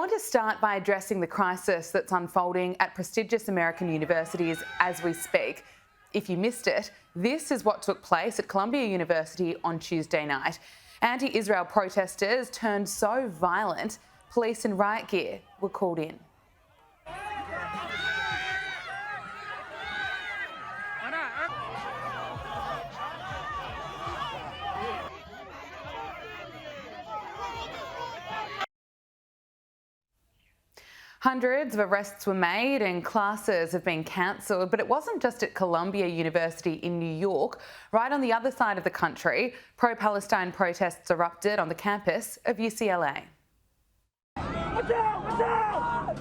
want to start by addressing the crisis that's unfolding at prestigious American universities as we speak. If you missed it, this is what took place at Columbia University on Tuesday night. Anti-Israel protesters turned so violent, police in riot gear were called in. Hundreds of arrests were made and classes have been cancelled, but it wasn't just at Columbia University in New York. Right on the other side of the country, pro-Palestine protests erupted on the campus of UCLA. Watch out! Watch out!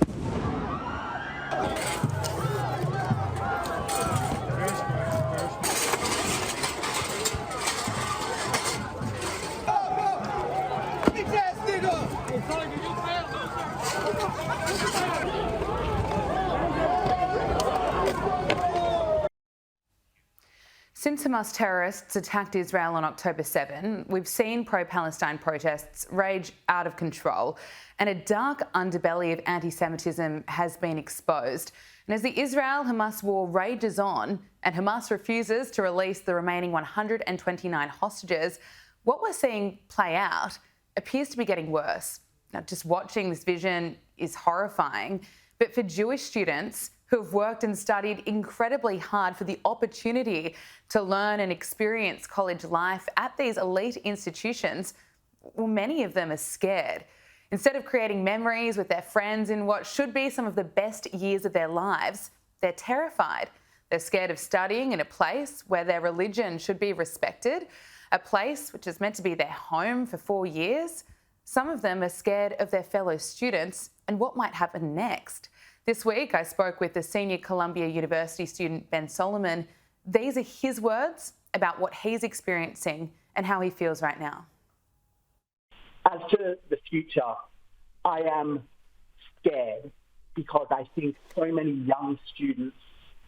Since Hamas terrorists attacked Israel on October 7, we've seen pro-Palestine protests rage out of control, and a dark underbelly of anti-Semitism has been exposed. And as the Israel-Hamas war rages on and Hamas refuses to release the remaining 129 hostages, what we're seeing play out appears to be getting worse. Now, just watching this vision is horrifying, but for Jewish students who have worked and studied incredibly hard for the opportunity to learn and experience college life at these elite institutions, well, many of them are scared. Instead of creating memories with their friends in what should be some of the best years of their lives, they're terrified. They're scared of studying in a place where their religion should be respected, a place which is meant to be their home for 4 years. Some of them are scared of their fellow students and what might happen next. This week, I spoke with the senior Columbia University student, Ben Solomon. These are his words about what he's experiencing and how he feels right now. As to the future, I am scared because I think so many young students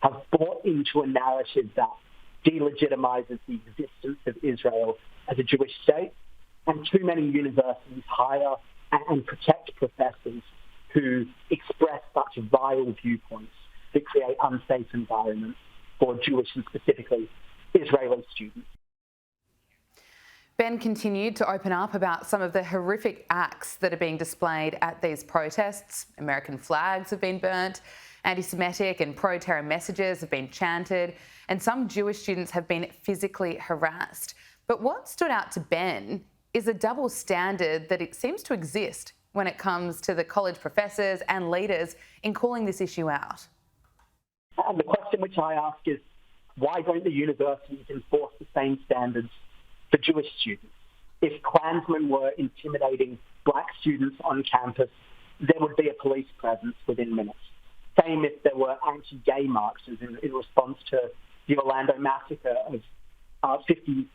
have bought into a narrative that delegitimises the existence of Israel as a Jewish state, and too many universities hire and protect professors who express such vile viewpoints that create unsafe environments for Jewish and specifically Israeli students. Ben continued to open up about some of the horrific acts that are being displayed at these protests. American flags have been burnt, anti-Semitic and pro-terror messages have been chanted, and some Jewish students have been physically harassed. But what stood out to Ben is a double standard that it seems to exist when it comes to the college professors and leaders in calling this issue out. And the question which I ask is, why don't the universities enforce the same standards for Jewish students? If Klansmen were intimidating black students on campus, there would be a police presence within minutes. Same if there were anti-gay marches in response to the Orlando massacre of 50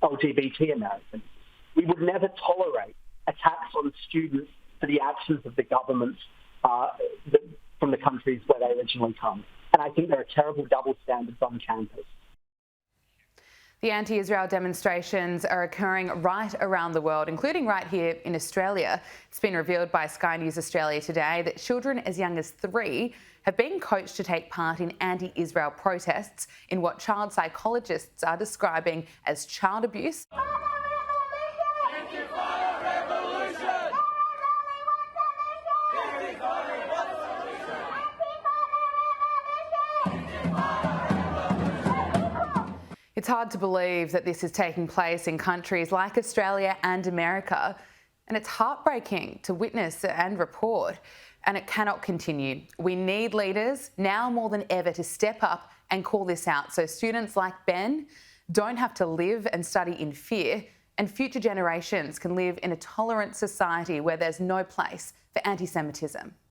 LGBT Americans. We would never tolerate attacks on students for the actions of the governments from the countries where they originally come. And I think there are terrible double standards on campus. The anti-Israel demonstrations are occurring right around the world, including right here in Australia. It's been revealed by Sky News Australia today that children as young as 3 have been coached to take part in anti-Israel protests in what child psychologists are describing as child abuse. It's hard to believe that this is taking place in countries like Australia and America, and it's heartbreaking to witness and report, and it cannot continue. We need leaders now more than ever to step up and call this out so students like Ben don't have to live and study in fear, and future generations can live in a tolerant society where there's no place for anti-Semitism.